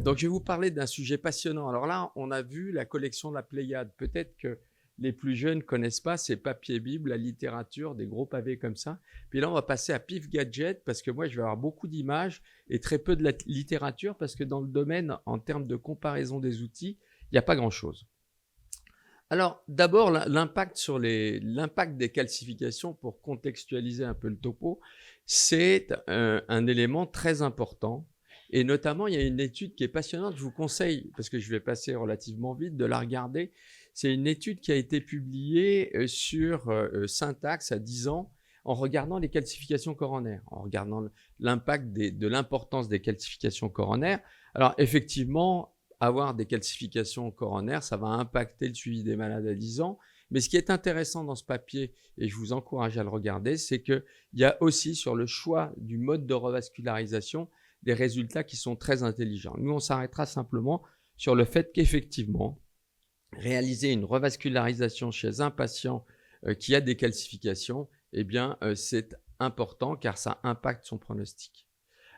Donc, je vais vous parler d'un sujet passionnant. Alors là, on a vu la collection de la Pléiade. Peut-être que les plus jeunes ne connaissent pas ces papiers bibles, la littérature, des gros pavés comme ça. Puis là, on va passer à Pif Gadget parce que moi, je vais avoir beaucoup d'images et très peu de la littérature parce que dans le domaine, en termes de comparaison des outils, il n'y a pas grand-chose. Alors, d'abord, l'impact des calcifications, pour contextualiser un peu le topo, c'est un élément très important. Et notamment, il y a une étude qui est passionnante. Je vous conseille, parce que je vais passer relativement vite, de la regarder. C'est une étude qui a été publiée sur Syntax à 10 ans en regardant les calcifications coronaires, en regardant l'impact de l'importance des calcifications coronaires. Alors, effectivement, avoir des calcifications coronaires, ça va impacter le suivi des malades à 10 ans. Mais ce qui est intéressant dans ce papier, et je vous encourage à le regarder, c'est qu'il y a aussi sur le choix du mode de revascularisation des résultats qui sont très intelligents. Nous, on s'arrêtera simplement sur le fait qu'effectivement, réaliser une revascularisation chez un patient qui a des calcifications, eh bien, c'est important car ça impacte son pronostic.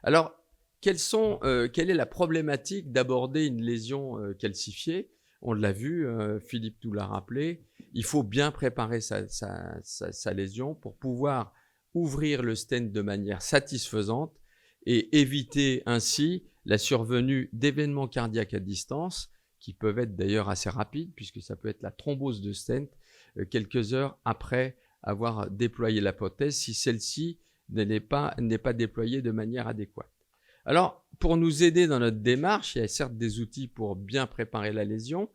Alors, quelle est la problématique d'aborder une lésion calcifiée? On l'a vu, Philippe nous l'a rappelé, il faut bien préparer sa lésion pour pouvoir ouvrir le stent de manière satisfaisante et éviter ainsi la survenue d'événements cardiaques à distance, qui peuvent être d'ailleurs assez rapides, puisque ça peut être la thrombose de stent quelques heures après avoir déployé la prothèse, si celle-ci n'est pas déployée de manière adéquate. Alors, pour nous aider dans notre démarche, il y a certes des outils pour bien préparer la lésion,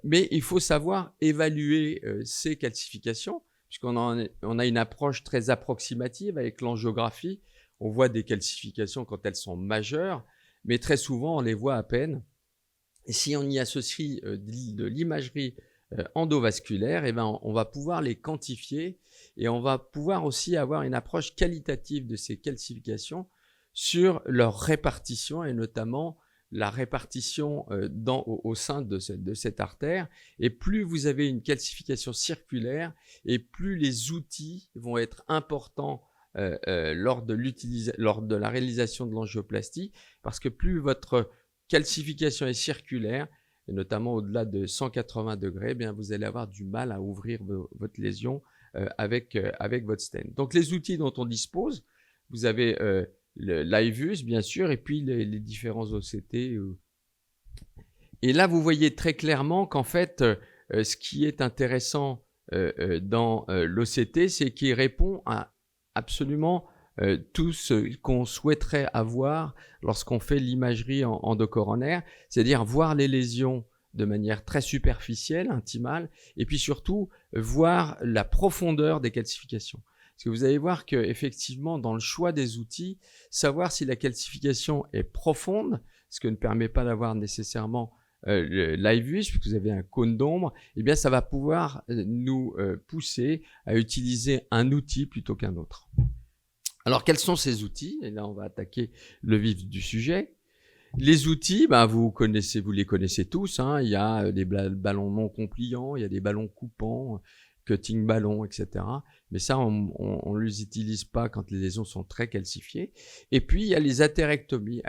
mais il faut savoir évaluer ces calcifications, puisqu'on a une approche très approximative avec l'angiographie. On voit des calcifications quand elles sont majeures, mais très souvent, on les voit à peine. Et si on y associe de l'imagerie endovasculaire, eh ben, on va pouvoir les quantifier et on va pouvoir aussi avoir une approche qualitative de ces calcifications sur leur répartition et notamment la répartition au sein de cette artère. Et plus vous avez une calcification circulaire et plus les outils vont être importants lors de la réalisation de l'angioplastie, parce que plus votre calcification est circulaire, et notamment au-delà de 180 degrés, eh bien vous allez avoir du mal à ouvrir votre lésion avec votre stent. Donc les outils dont on dispose, vous avez l'IVUS bien sûr, et puis les différents OCT. Et là, vous voyez très clairement qu'en fait, ce qui est intéressant dans l'OCT, c'est qu'il répond à absolument tout ce qu'on souhaiterait avoir lorsqu'on fait l'imagerie endocoronaire, c'est-à-dire voir les lésions de manière très superficielle, intimale, et puis surtout voir la profondeur des calcifications. Parce que vous allez voir qu'effectivement, dans le choix des outils, savoir si la calcification est profonde, ce que ne permet pas d'avoir nécessairement l'IVUS, puisque vous avez un cône d'ombre, eh bien ça va pouvoir nous pousser à utiliser un outil plutôt qu'un autre. Alors, quels sont ces outils? Et là, on va attaquer le vif du sujet. Les outils, vous les connaissez tous. Hein. Il y a des ballons non compliants, il y a des ballons coupants, cutting ballons, etc. Mais ça, on ne les utilise pas quand les lésions sont très calcifiées. Et puis, il y a les athérectomies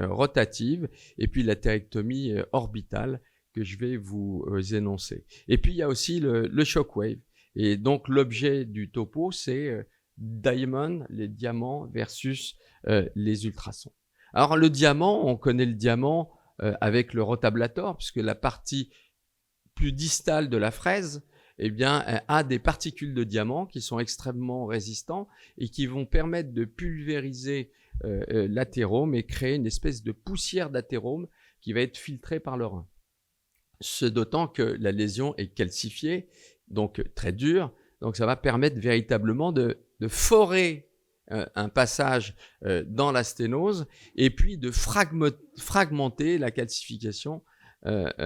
rotatives et puis l'athérectomie orbitale que je vais vous énoncer. Et puis, il y a aussi le shockwave. Et donc, l'objet du topo, c'est diamond, les diamants versus les ultrasons. Alors le diamant, on connaît le diamant avec le rotablator, puisque la partie plus distale de la fraise, eh bien, a des particules de diamant qui sont extrêmement résistants et qui vont permettre de pulvériser l'athérome et créer une espèce de poussière d'athérome qui va être filtrée par le rein. Ce d'autant que la lésion est calcifiée, donc très dure, donc ça va permettre véritablement de forer un passage dans la sténose et puis de fragmenter la calcification de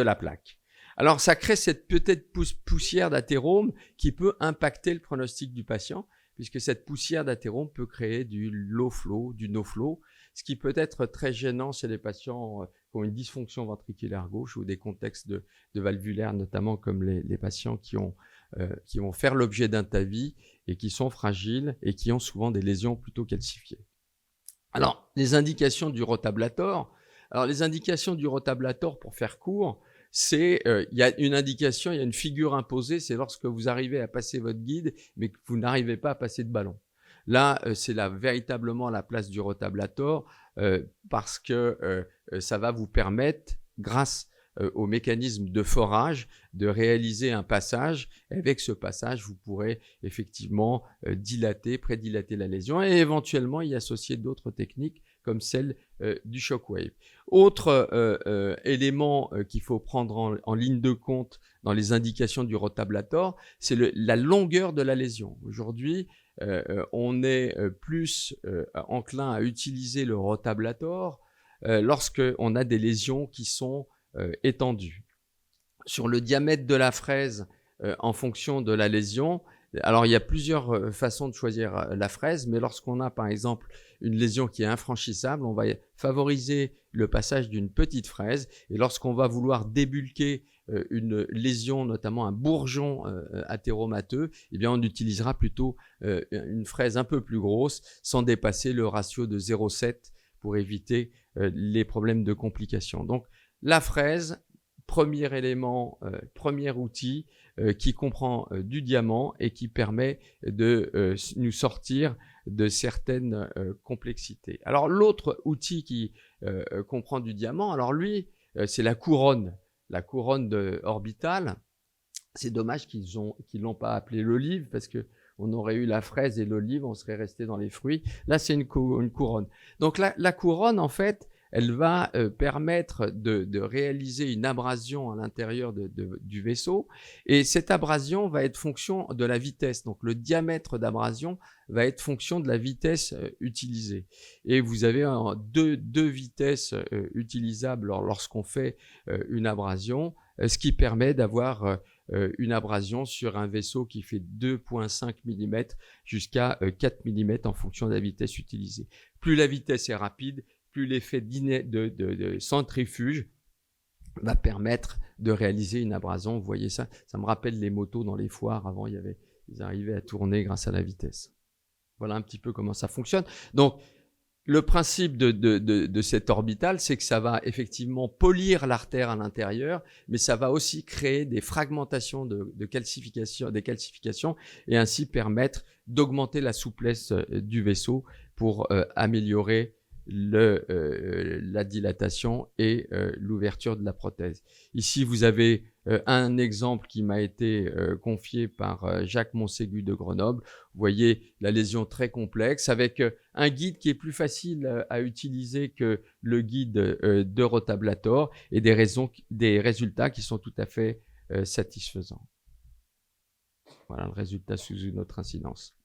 la plaque. Alors ça crée cette peut-être poussière d'athérome qui peut impacter le pronostic du patient, puisque cette poussière d'athérome peut créer du low flow, du no flow, ce qui peut être très gênant chez les patients qui ont une dysfonction ventriculaire gauche ou des contextes de valvulaire, notamment comme les patients qui vont faire l'objet d'un TAVI et qui sont fragiles et qui ont souvent des lésions plutôt calcifiées. Alors, les indications du rotablator. Alors, les indications du rotablator, pour faire court, c'est il y a une indication, il y a une figure imposée, c'est lorsque vous arrivez à passer votre guide, mais que vous n'arrivez pas à passer de ballon. Là, c'est là véritablement la place du rotablator parce que ça va vous permettre, grâce au mécanisme de forage, de réaliser un passage. Et avec ce passage, vous pourrez effectivement prédilater la lésion et éventuellement y associer d'autres techniques comme celle du shockwave. Autre élément qu'il faut prendre en ligne de compte dans les indications du rotablator, c'est la longueur de la lésion. Aujourd'hui, on est plus enclin à utiliser le rotablator lorsqu'on a des lésions qui sont étendues. Sur le diamètre de la fraise, en fonction de la lésion, alors il y a plusieurs façons de choisir la fraise, mais lorsqu'on a par exemple une lésion qui est infranchissable, on va favoriser le passage d'une petite fraise, et lorsqu'on va vouloir débulquer une lésion, notamment un bourgeon athéromateux, eh bien on utilisera plutôt une fraise un peu plus grosse, sans dépasser le ratio de 0,7 pour éviter les problèmes de complications. Donc la fraise, premier élément, premier outil qui comprend du diamant et qui permet de nous sortir de certaines complexités. Alors l'autre outil qui comprend du diamant, alors lui, c'est la couronne orbitale. C'est dommage qu'ils l'ont pas appelé l'olive parce que on aurait eu la fraise et l'olive, on serait resté dans les fruits. Là, c'est une couronne. Donc la couronne, en fait, elle va permettre de réaliser une abrasion à l'intérieur du vaisseau, et cette abrasion va être fonction de la vitesse. Donc le diamètre d'abrasion va être fonction de la vitesse utilisée. Et vous avez deux vitesses utilisables lorsqu'on fait une abrasion, ce qui permet d'avoir une abrasion sur un vaisseau qui fait 2,5 mm jusqu'à 4 mm en fonction de la vitesse utilisée. Plus la vitesse est rapide, plus l'effet de centrifuge va permettre de réaliser une abrasion. Vous voyez ça, ça me rappelle les motos dans les foires. Avant, ils arrivaient à tourner grâce à la vitesse. Voilà un petit peu comment ça fonctionne. Donc, le principe de cette orbitale, c'est que ça va effectivement polir l'artère à l'intérieur, mais ça va aussi créer des fragmentations des calcifications, et ainsi permettre d'augmenter la souplesse du vaisseau pour améliorer la dilatation et l'ouverture de la prothèse. Ici, vous avez un exemple qui m'a été confié par Jacques Monségu de Grenoble. Vous voyez la lésion très complexe avec un guide qui est plus facile à utiliser que le guide de rotablator, et des résultats qui sont tout à fait satisfaisants. Voilà le résultat sous une autre incidence,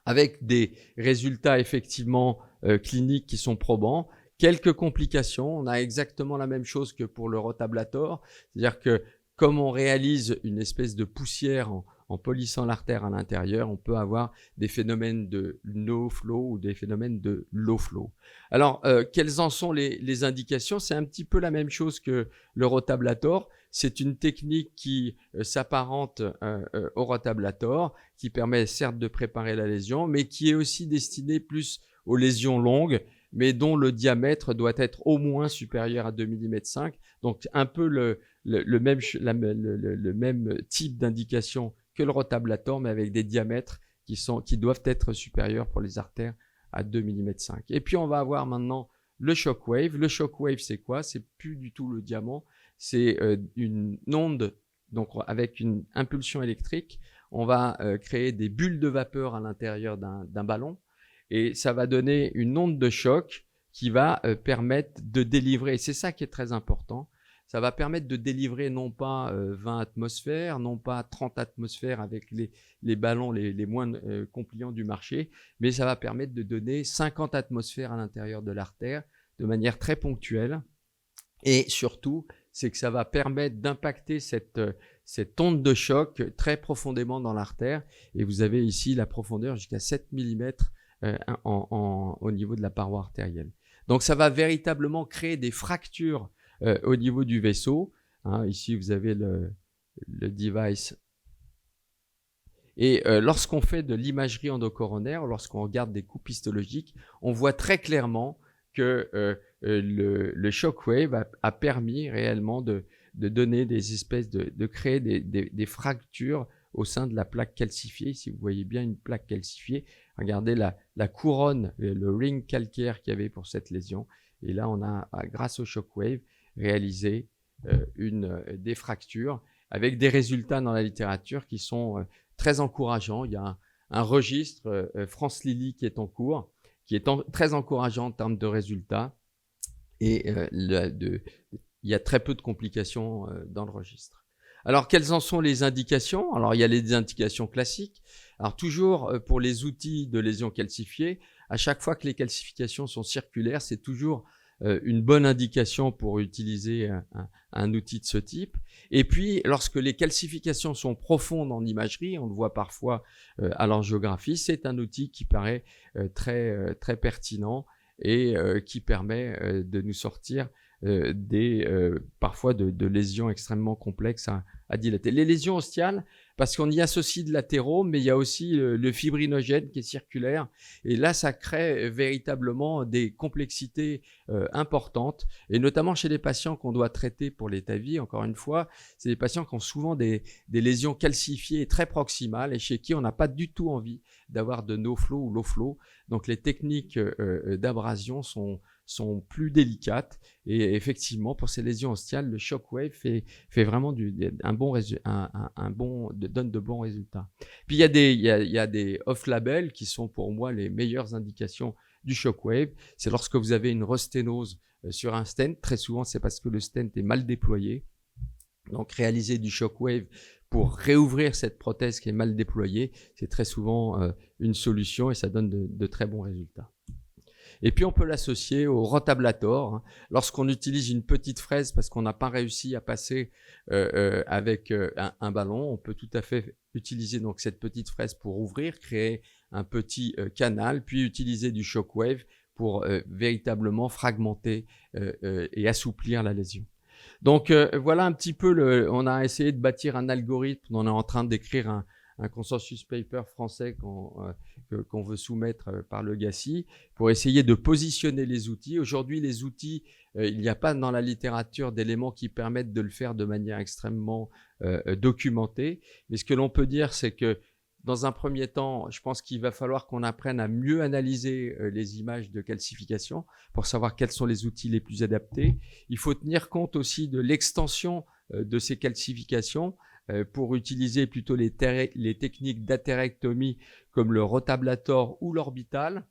avec des résultats effectivement cliniques qui sont probants. Quelques complications, on a exactement la même chose que pour le rotablator, c'est-à-dire que comme on réalise une espèce de poussière en polissant l'artère à l'intérieur, on peut avoir des phénomènes de no flow ou des phénomènes de low flow. Alors, quelles en sont les indications? C'est un petit peu la même chose que le rotablator. C'est une technique qui s'apparente au rotablator, qui permet certes de préparer la lésion, mais qui est aussi destinée plus aux lésions longues, mais dont le diamètre doit être au moins supérieur à 2,5 mm. Donc un peu le même type d'indication que le rotablator, mais avec des diamètres qui doivent être supérieurs pour les artères à 2,5 mm. Et puis on va avoir maintenant le shockwave. Le shockwave, c'est quoi? C'est plus du tout le diamant, c'est une onde, donc avec une impulsion électrique, on va créer des bulles de vapeur à l'intérieur d'un ballon, et ça va donner une onde de choc qui va permettre de délivrer, et c'est ça qui est très important, ça va permettre de délivrer non pas 20 atmosphères, non pas 30 atmosphères avec les ballons les moins compliants du marché, mais ça va permettre de donner 50 atmosphères à l'intérieur de l'artère de manière très ponctuelle. Et surtout, c'est que ça va permettre d'impacter cette onde de choc très profondément dans l'artère. Et vous avez ici la profondeur jusqu'à 7 mm au niveau de la paroi artérielle. Donc ça va véritablement créer des fractures au niveau du vaisseau. Ici, vous avez le device. Et lorsqu'on fait de l'imagerie endocoronaire, lorsqu'on regarde des coupes histologiques, on voit très clairement que le shockwave a permis réellement de donner des espèces de créer des fractures au sein de la plaque calcifiée. Si vous voyez bien une plaque calcifiée, regardez la couronne, le ring calcaire qu'il y avait pour cette lésion. Et là, on a, grâce au shockwave, réalisé des fractures avec des résultats dans la littérature qui sont très encourageants. Il y a un registre, France Lilly, qui est en cours, qui est très encourageant en termes de résultats. Et il y a très peu de complications dans le registre. Alors, quelles en sont les indications? Alors, il y a les indications classiques. Alors, toujours pour les outils de lésions calcifiées, à chaque fois que les calcifications sont circulaires, c'est toujours une bonne indication pour utiliser un outil de ce type. Et puis, lorsque les calcifications sont profondes en imagerie, on le voit parfois à l'angiographie, c'est un outil qui paraît très pertinent et qui permet de nous sortir parfois de lésions extrêmement complexes à dilater. Les lésions ostiales, parce qu'on y associe de l'athérome, mais il y a aussi le fibrinogène qui est circulaire. Et là, ça crée véritablement des complexités importantes, et notamment chez les patients qu'on doit traiter pour l'état de vie. Encore une fois, c'est des patients qui ont souvent des lésions calcifiées et très proximales, et chez qui on n'a pas du tout envie d'avoir de no-flow ou low-flow. Donc les techniques d'abrasion sont plus délicates, et effectivement pour ces lésions ostiales, le shockwave fait vraiment donne de bons résultats. Puis il y a des off-label qui sont pour moi les meilleures indications du shockwave. C'est lorsque vous avez une resténose sur un stent. Très souvent, c'est parce que le stent est mal déployé. Donc réaliser du shockwave pour réouvrir cette prothèse qui est mal déployée, c'est très souvent une solution, et ça donne de très bons résultats. Et puis on peut l'associer au rotablator. Lorsqu'on utilise une petite fraise parce qu'on n'a pas réussi à passer avec un ballon, on peut tout à fait utiliser donc cette petite fraise pour ouvrir, créer un petit canal, puis utiliser du shockwave pour véritablement fragmenter et assouplir la lésion. Donc voilà un petit peu, on a essayé de bâtir un algorithme, on est en train d'écrire un consensus paper français qu'on veut soumettre par le GACI pour essayer de positionner les outils. Aujourd'hui, les outils, il n'y a pas dans la littérature d'éléments qui permettent de le faire de manière extrêmement documentée. Mais ce que l'on peut dire, c'est que dans un premier temps, je pense qu'il va falloir qu'on apprenne à mieux analyser les images de calcification pour savoir quels sont les outils les plus adaptés. Il faut tenir compte aussi de l'extension de ces calcifications pour utiliser plutôt les techniques d'athérectomie comme le rotablator ou l'orbital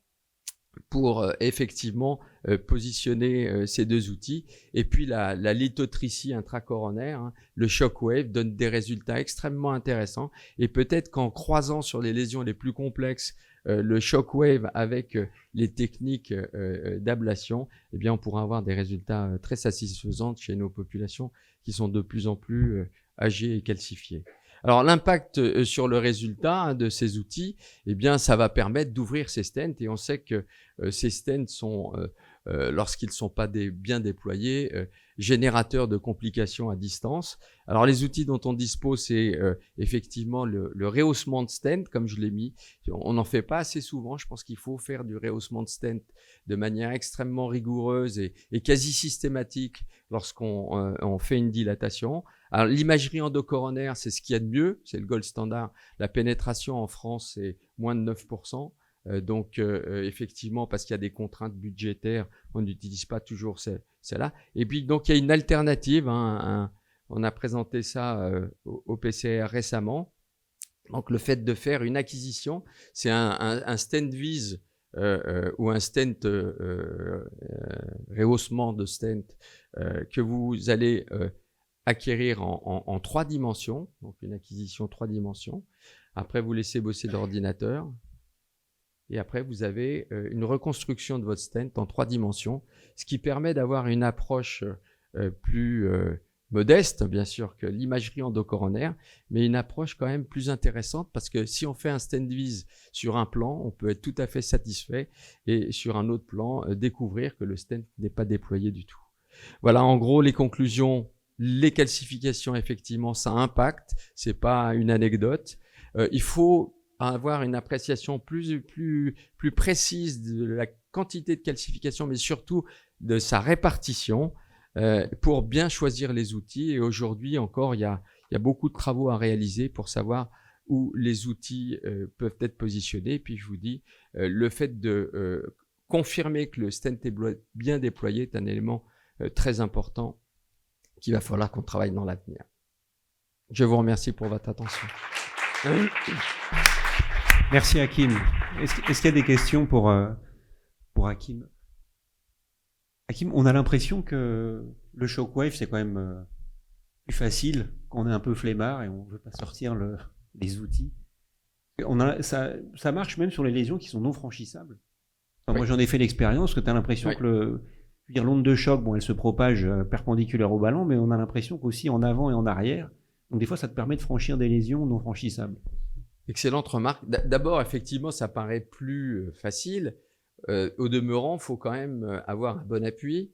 pour effectivement positionner ces deux outils. Et puis la lithotricie intracoronaire, le shockwave, donne des résultats extrêmement intéressants. Et peut-être qu'en croisant sur les lésions les plus complexes le shockwave avec les techniques d'ablation, eh bien on pourra avoir des résultats très satisfaisants chez nos populations qui sont de plus en plus âgées et calcifiées. Alors l'impact sur le résultat de ces outils, eh bien ça va permettre d'ouvrir ces stents, et on sait que ces stents sont, lorsqu'ils ne sont pas bien déployés, générateurs de complications à distance. Alors les outils dont on dispose, c'est effectivement le rehaussement de stent, comme je l'ai mis. On n'en fait pas assez souvent. Je pense qu'il faut faire du rehaussement de stent de manière extrêmement rigoureuse et quasi systématique lorsqu'on fait une dilatation. Alors l'imagerie endocoronaire, c'est ce qu'il y a de mieux, c'est le gold standard. La pénétration en France, c'est moins de 9%. Donc effectivement, parce qu'il y a des contraintes budgétaires, on n'utilise pas toujours celle-là. Et puis donc il y a une alternative, on a présenté ça au PCR récemment. Donc le fait de faire une acquisition, c'est un stent vise ou un stent rehaussement de stent que vous allez acquérir en 3 dimensions, donc une acquisition 3 dimensions. Après, vous laissez bosser l'ordinateur. Et après, vous avez une reconstruction de votre stent en 3 dimensions, ce qui permet d'avoir une approche plus modeste, bien sûr, que l'imagerie endocoronaire, mais une approche quand même plus intéressante, parce que si on fait un stent vise sur un plan, on peut être tout à fait satisfait, et sur un autre plan, découvrir que le stent n'est pas déployé du tout. Voilà, en gros, les conclusions. Les calcifications, effectivement, ça impacte, c'est pas une anecdote. Il faut avoir une appréciation plus précise de la quantité de calcification, mais surtout de sa répartition pour bien choisir les outils. Et aujourd'hui encore, il y a beaucoup de travaux à réaliser pour savoir où les outils peuvent être positionnés. Et puis je vous dis, le fait de confirmer que le stent est bien déployé est un élément très important qu'il va falloir qu'on travaille dans l'avenir. Je vous remercie pour votre attention. Merci Hakim. Est-ce qu'il y a des questions pour Hakim? Hakim, on a l'impression que le shockwave, c'est quand même plus facile, qu'on est un peu flemmard et on ne veut pas sortir les outils. Ça marche même sur les lésions qui sont non franchissables. Enfin, oui. Moi, j'en ai fait l'expérience que tu as l'impression que l'onde de choc, bon, elle se propage perpendiculaire au ballon, mais on a l'impression qu'aussi en avant et en arrière. Donc des fois, ça te permet de franchir des lésions non franchissables. Excellente remarque. D'abord, effectivement, ça paraît plus facile. Au demeurant, il faut quand même avoir un bon appui.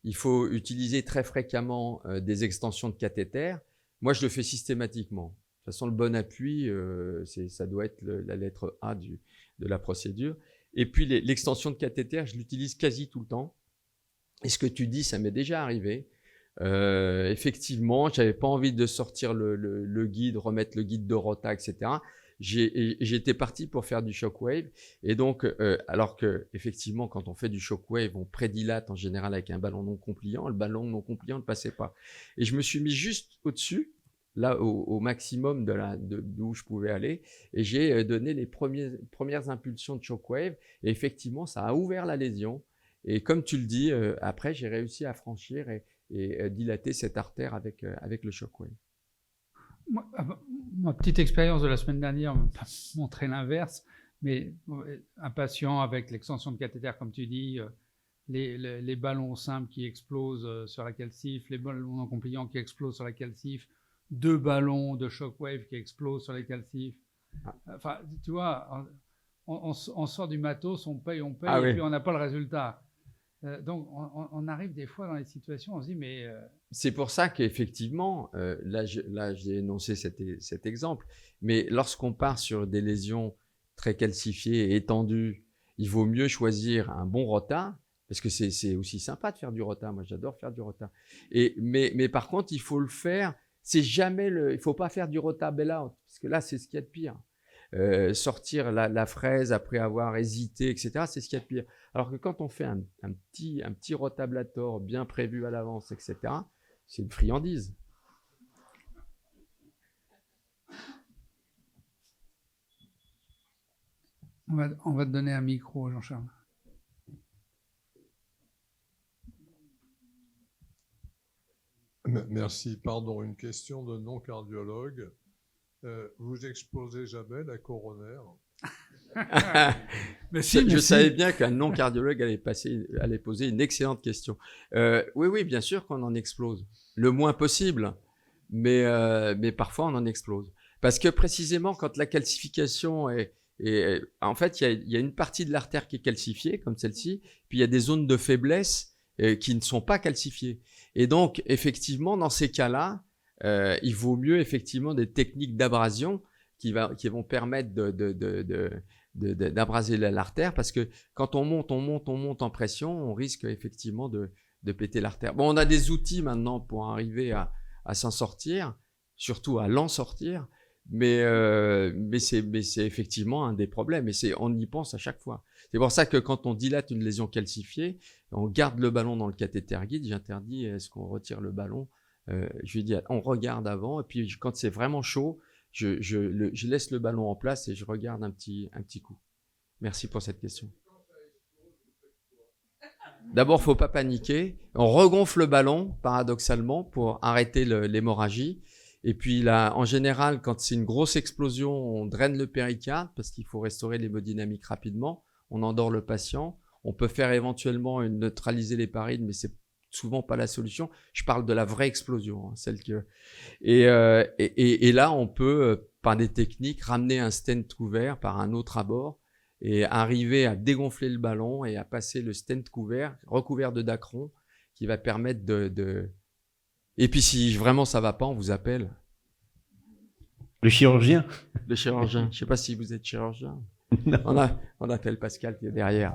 Il faut utiliser très fréquemment des extensions de cathéter. Moi, je le fais systématiquement. De toute façon, le bon appui, ça doit être la lettre A de la procédure. Et puis, l'extension de cathéter, je l'utilise quasi tout le temps. Et ce que tu dis, ça m'est déjà arrivé. Effectivement, j'avais pas envie de sortir le guide, remettre le guide de rota, etc. J'étais parti pour faire du shockwave. Et donc, alors que effectivement, quand on fait du shockwave, on prédilate en général avec un ballon non compliant. Le ballon non compliant ne passait pas. Et je me suis mis juste au-dessus, là, au maximum d'où je pouvais aller. Et j'ai donné les premières impulsions de shockwave. Et effectivement, ça a ouvert la lésion. Et comme tu le dis, après, j'ai réussi à franchir et dilater cette artère avec le shockwave. Ma petite expérience de la semaine dernière m'a montré l'inverse, mais un patient avec l'extension de cathéter, comme tu dis, les ballons simples qui explosent sur la calcif, les ballons non compliants qui explosent sur la calcif, 2 ballons de shockwave qui explosent sur les calcifs. Enfin, tu vois, on sort du matos, on paye, et puis on n'a pas le résultat. Donc, on arrive des fois dans les situations, on se dit, mais... C'est pour ça qu'effectivement, là j'ai énoncé cet exemple, mais lorsqu'on part sur des lésions très calcifiées et étendues, il vaut mieux choisir un bon rota, parce que c'est aussi sympa de faire du rota. Moi, j'adore faire du rota. Mais par contre, il faut le faire, il faut pas faire du rota bail-out, parce que là, c'est ce qu'il y a de pire. Sortir la fraise après avoir hésité, etc., c'est ce qu'il y a de pire. Alors que quand on fait un petit rotablator bien prévu à l'avance, etc., c'est une friandise. On va te donner un micro, Jean-Charles. Merci. Pardon, une question de non-cardiologue. Vous explosez jamais la coronaire? Mais si, je savais bien qu'un non-cardiologue allait poser une excellente question. Oui, bien sûr qu'on en explose. Le moins possible, mais parfois on en explose. Parce que précisément, quand la calcification en fait, il y a une partie de l'artère qui est calcifiée, comme celle-ci, puis il y a des zones de faiblesse qui ne sont pas calcifiées. Et donc, effectivement, dans ces cas-là, il vaut mieux effectivement des techniques d'abrasion qui vont permettre d'abraser l'artère, parce que quand on monte en pression, on risque effectivement de péter l'artère. Bon, on a des outils maintenant pour arriver à s'en sortir, surtout à l'en sortir, mais c'est effectivement un des problèmes, et on y pense à chaque fois. C'est pour ça que quand on dilate une lésion calcifiée, on garde le ballon dans le cathéter guide. J'interdis, est-ce qu'on retire le ballon? Je lui dis, on regarde avant, et puis quand c'est vraiment chaud, je laisse le ballon en place et je regarde un petit coup. Merci pour cette question. D'abord, il ne faut pas paniquer. On regonfle le ballon, paradoxalement, pour arrêter l'hémorragie. Et puis là, en général, quand c'est une grosse explosion, on draine le péricarde parce qu'il faut restaurer l'hémodynamique rapidement. On endort le patient. On peut faire éventuellement neutraliser les parides, mais c'est souvent pas la solution. Je parle de la vraie explosion, celle que. Et là, on peut, par des techniques, ramener un stent couvert par un autre abord et arriver à dégonfler le ballon et à passer le stent recouvert de dacron, qui va permettre de. Et puis, si vraiment ça va pas, on vous appelle. Le chirurgien? Le chirurgien. Je ne sais pas si vous êtes chirurgien. Non. On appelle Pascal qui est derrière.